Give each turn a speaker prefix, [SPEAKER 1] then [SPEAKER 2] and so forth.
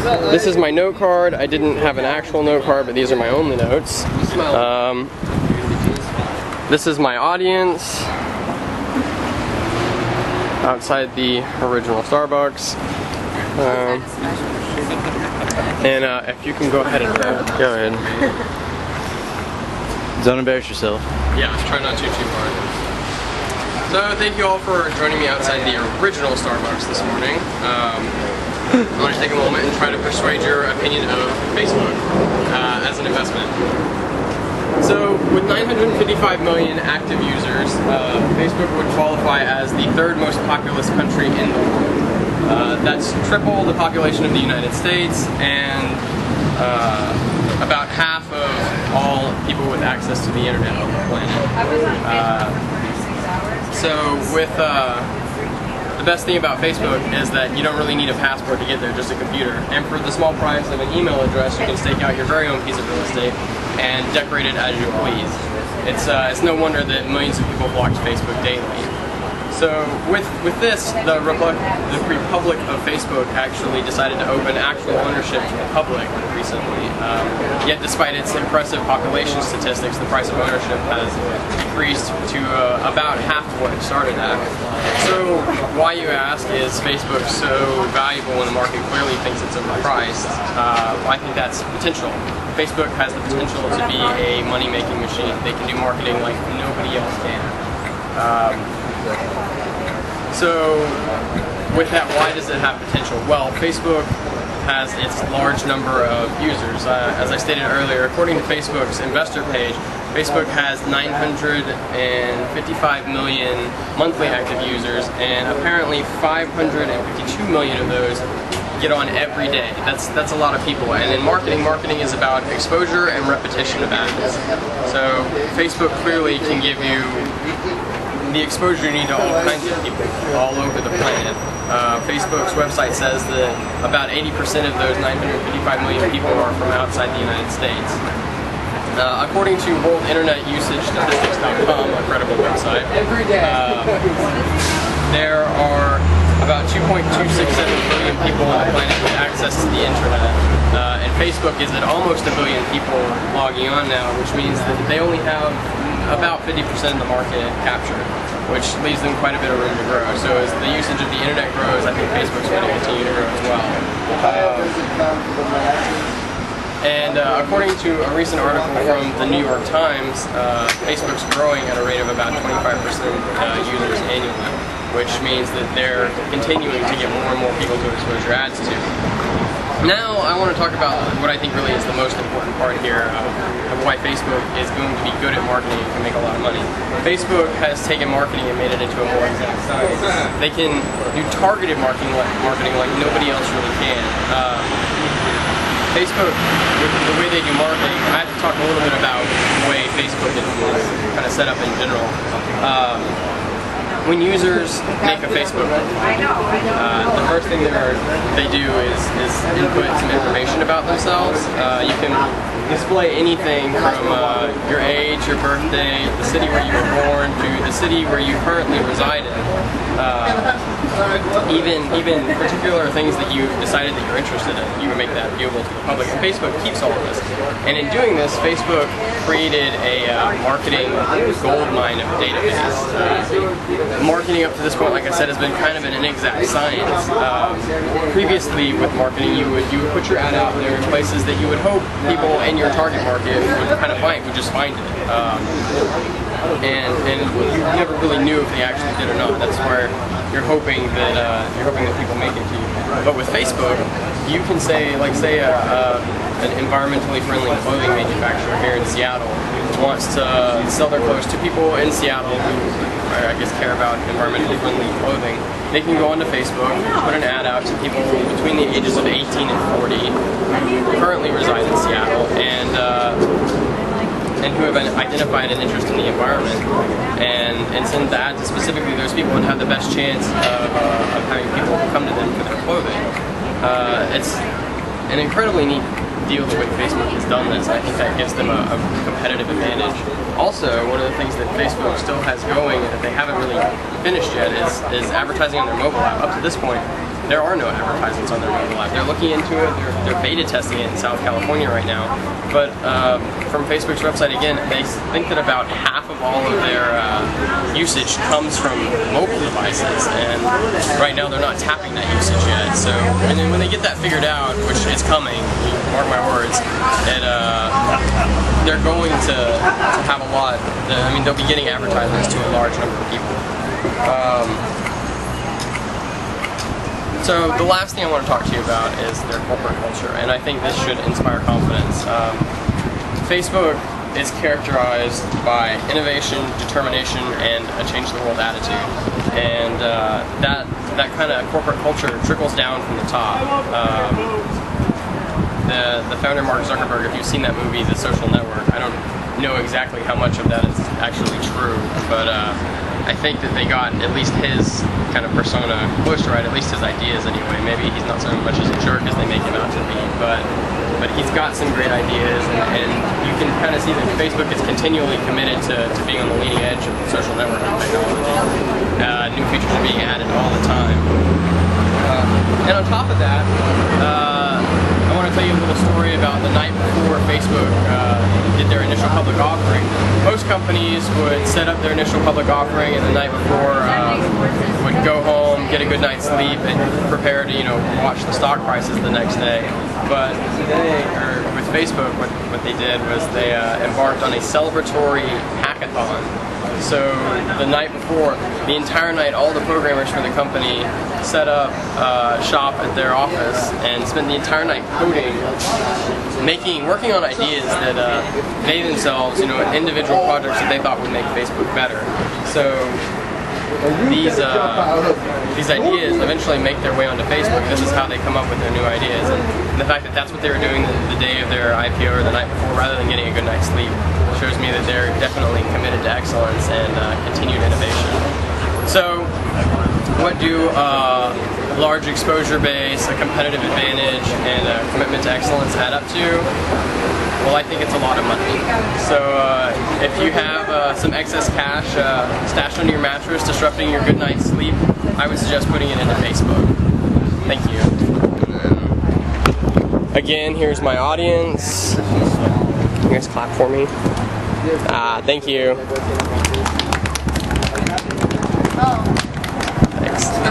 [SPEAKER 1] This is my note card. I didn't have an actual note card, but these are my only notes. This is my audience outside the original Starbucks. If you can go ahead and
[SPEAKER 2] go ahead. Don't embarrass yourself.
[SPEAKER 1] Yeah, try not to too hard. So thank you all for joining me outside the original Starbucks this morning. I want to take a moment and try to persuade your opinion of Facebook as an investment. So with 955 million active users, Facebook would qualify as the third most populous country in the world. That's triple the population of the United States and about half of all people with access to the internet on the planet. The best thing about Facebook is that you don't really need a passport to get there, just a computer. And for the small price of an email address, you can stake out your very own piece of real estate and decorate it as you please. It's no wonder that millions of people flock to Facebook daily. So with this, the Republic of Facebook actually decided to open actual ownership to the public recently. Yet despite its impressive population statistics, the price of ownership has decreased to about half of what it started at. So why, you ask, is Facebook so valuable when the market clearly thinks it's overpriced? I think that's potential. Facebook has the potential to be a money-making machine. They can do marketing like nobody else can. So with that, why does it have potential? Well, Facebook has its large number of users. As I stated earlier, according to Facebook's investor page, Facebook has 955 million monthly active users, and apparently 552 million of those get on every day. That's a lot of people. And in marketing is about exposure and repetition of ads. So Facebook clearly can give you the exposure you need to all kinds of people all over the planet. Facebook's website says that about 80% of those 955 million people are from outside the United States. According to World Internet Usage Statistics.com, a credible website, there are about 2.267 billion people on the planet with access to the internet. And Facebook is at almost 1 billion people logging on now, which means that they only have about 50% of the market captured, which leaves them quite a bit of room to grow. So as the usage of the internet grows, I think Facebook's going to continue to grow as well. According to a recent article from the New York Times, Facebook's growing at a rate of about 25% users annually, which means that they're continuing to get more and more people to expose your ads to. Now I want to talk about what I think really is the most important part here of why Facebook is going to be good at marketing and can make a lot of money. Facebook has taken marketing and made it into a more exact science. They can do targeted marketing like nobody else really can. Facebook, the way they do marketing, I have to talk a little bit about the way Facebook is kind of set up in general. When users make a Facebook profile, the first thing they do is input some information about themselves. You can display anything from your age, your birthday, the city where you were born, to the city where you currently reside in. Even particular things that you decided that you're interested in, you can make that viewable to the public. And Facebook keeps all of this. And in doing this, Facebook created a marketing gold mine of a database. Marketing up to this point, like I said, has been kind of an inexact science. Previously, with marketing, you would put your ad out there in places that you would hope people in your target market would just find it. And you never really knew if they actually did or not. That's where you're hoping that people make it to you. But with Facebook, you can say an environmentally friendly clothing manufacturer here in Seattle wants to sell their clothes to people in Seattle who, I guess, care about environmentally friendly clothing. They can go onto Facebook, put an ad out to people between the ages of 18 and 40 who currently reside in Seattle and who have identified an interest in the environment, and send the ad to specifically those people and have the best chance of having people come to them for their clothing. It's an incredibly neat deal the way Facebook has done this. I think that gives them a competitive advantage. Also, one of the things that Facebook still has going and that they haven't really finished yet is advertising on their mobile app. Up to this point, there are no advertisements on their mobile app. They're looking into it, they're beta testing it in South California right now. But from Facebook's website, again, they think that about half of all of their usage comes from mobile devices, and right now they're not tapping that usage yet. So, and then when they get that figured out, which is coming, mark my words, they're going to have a lot. I mean, they'll be getting advertisements to a large number of people. So the last thing I want to talk to you about is their corporate culture, and I think this should inspire confidence. Facebook is characterized by innovation, determination, and a change-the-world attitude. And that kind of corporate culture trickles down from the top. The founder, Mark Zuckerberg, if you've seen that movie, The Social Network, I don't know exactly how much of that is actually true, but I think that they got at least his kind of persona pushed right, at least his ideas anyway. Maybe he's not so much as a jerk as they make him out to be, but he's got some great ideas, and you can kind of see that Facebook is continually committed to being on the leading edge of social networking technology. New features are being added all the time. And on top of that, I want to tell you a little story about the night before Facebook did their initial public offering. Most companies would set up their initial public offering, and the night before would go home, get a good night's sleep, and prepare to watch the stock prices the next day. But today, or with Facebook, what they did was they embarked on a celebratory hackathon. So the night before, the entire night, all the programmers for the company set up shop at their office and spent the entire night coding, working on ideas that they themselves, individual projects that they thought would make Facebook better. So these ideas eventually make their way onto Facebook. This is how they come up with their new ideas, and the fact that that's what they were doing the day of their IPO or the night before, rather than getting a good night's sleep, shows me that they're definitely committed to excellence and continued innovation. So, what do large exposure base, a competitive advantage, and a commitment to excellence add up to? Well, I think it's a lot of money. So if you have some excess cash stashed under your mattress, disrupting your good night's sleep, I would suggest putting it into Facebook. Thank you. Again, here's my audience. You guys clap for me. Thank you.